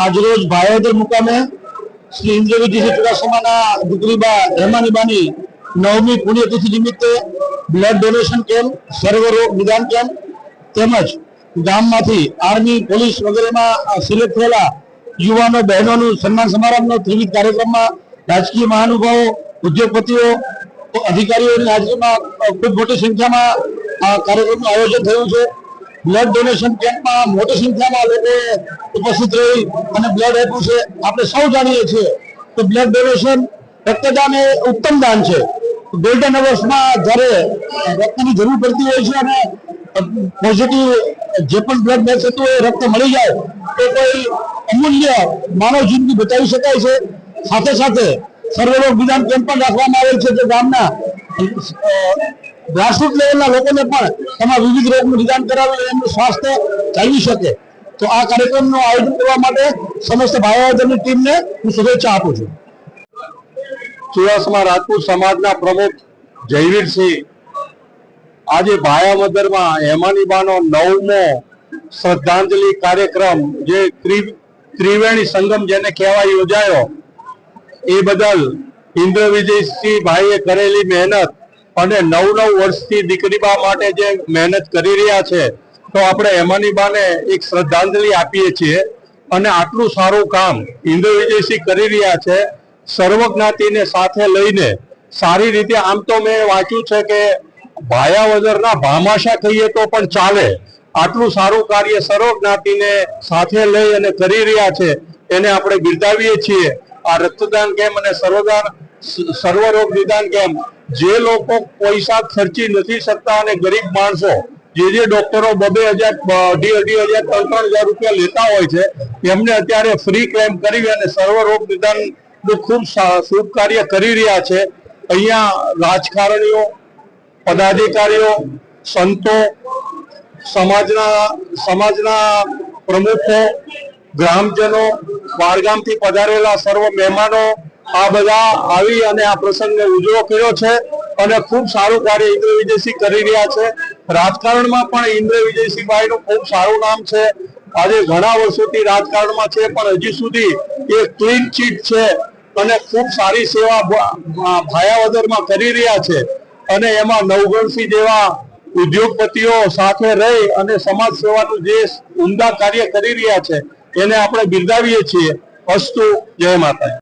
આજરોજ ભાયાવદર મુકામે શ્રી ઇન્દ્રવિજયસિંહ ચુડાસમાના દીકરીબા હેમાનીબાની 9મી પુણ્યતિથિ નિમિત્તે બ્લડ ડોનેશન કેમ્પ, સર્વરોગ નિદાન કેમ્પ તેમજ ગામમાંથી આર્મી, પોલીસ વગેરેમાં સિલેક્ટ થયેલા યુવાનો બહેનોનું સન્માન સમારંભનો ત્રિવિધ કાર્યક્રમમાં રાજકીય મહાનુભાવો, ઉદ્યોગપતિઓ, અધિકારીઓની હાજરીમાં ખૂબ મોટી સંખ્યામાં આ કાર્યક્રમનું આયોજન થયું છે। બ્લડ ડોનેશન કેમ્પમાં મોટી સંખ્યામાં લોકો ઉપસ્થિત રહી અને બ્લડ આપ્યું છે। આપણે સૌ જાણીએ છીએ કે બ્લડ ડોનેશન રક્તદાન એ ઉત્તમ દાન છે। ગોલ્ડન અવર્સમાં જ્યારે રક્તની જરૂર પડતી હોય છે અને પોઝિટિવ જે પણ બ્લડ મેચ થતું હોય રક્ત મળી જાય તો કોઈ અમૂલ્ય માનવ જિંદગી બચાવી શકાય છે। સાથે સાથે સર્વરોગ નિદાન કેમ્પ પણ રાખવામાં આવેલ છે જે ગામના ગ્રાસરૂટ લેવલના લોકોને પણ તમામ વિવિધ રોગનું નિદાન કરાવી એમનું સ્વાસ્થ્ય જાળવી શકે। તો આ કાર્યક્રમનું આયોજન કરવા માટે સમસ્ત ભાયાવદરની ટીમને હું શુભેચ્છા આપું છું। ચુડાસમા રાજપૂત સમાજના પ્રમુખ જયવીરસિંહ આજે ભાયાવદરમાં હેમાનીબાનો 9મો શ્રદ્ધાંજલિ કાર્યક્રમ જે ત્રિવેણી સંગમ જેને કહેવાય યોજાયો એ બદલ ઇન્દ્રવિજયસિંહ ભાઈએ કરેલી મહેનત અને 9 વર્ષથી દીકરીબા માટે જે મહેનત કરી રહ્યા છે તો આપણે હેમાનીબાને એક શ્રદ્ધાંજલિ આપીએ છીએ। અને આટલું સારું કામ ઇન્દ્રવિજયસિંહ કરી રહ્યા છે સર્વ જ્ઞાતિને સાથે લઈને સારી રીતે। આમ તો મેં વાંચ્યું છે કે ભાયાવદરના ભામાશા કહીએ તો પણ ચાલે, આટલું સારું કાર્ય સર્વ જ્ઞાતિને સાથે લઈ અને કરી રહ્યા છે એને આપણે બિરદાવીએ છીએ। આ રક્તદાન કેમ્પ અને સર્વરોગ નિદાન કેમ્પ જે લોકો પૈસા ખર્ચી નથી શકતા અને ગરીબ માણસો જે ડોક્ટરો 2,000, 2,500, 3,000 રૂપિયા લેતા હોય છે એમને અત્યારે ફ્રી કેમ્પ કરી અને સર્વરોગ નિદાન ખૂબ શુભ કાર્ય કરી રહ્યા છે। અહીંયા રાજકારણીઓ, પદાધિકારીઓ, સંતો, સમાજના પ્રમુખો, ગ્રામજનો, બહારગામથી પધારેલા સર્વ મહેમાનો આ બધા આવી અને આ પ્રસંગને ઉજવો કર્યો છે અને ખૂબ સારું કાર્ય ઇન્દ્રવિજયસિંહ કરી રહ્યા છે। રાજકારણમાં પણ ઇન્દ્રવિજયસિંહભાઈનું ખૂબ સારું નામ છે। આજે ઘણા વર્ષોથી રાજકારણમાં છે પણ હજી સુધી એ ક્લીન ચીટ છે અને ખૂબ સારી સેવા ભાયાવદરમાં કરી રહ્યા છે। અને એમાં નવગણસિંહ જેવા ઉદ્યોગપતિઓ સાથે રહી અને સમાજ સેવાનું જે ઉમદા કાર્ય કરી રહ્યા છે એને આપણે બિરદાવીએ છીએ। અસ્તુ, જય માતા।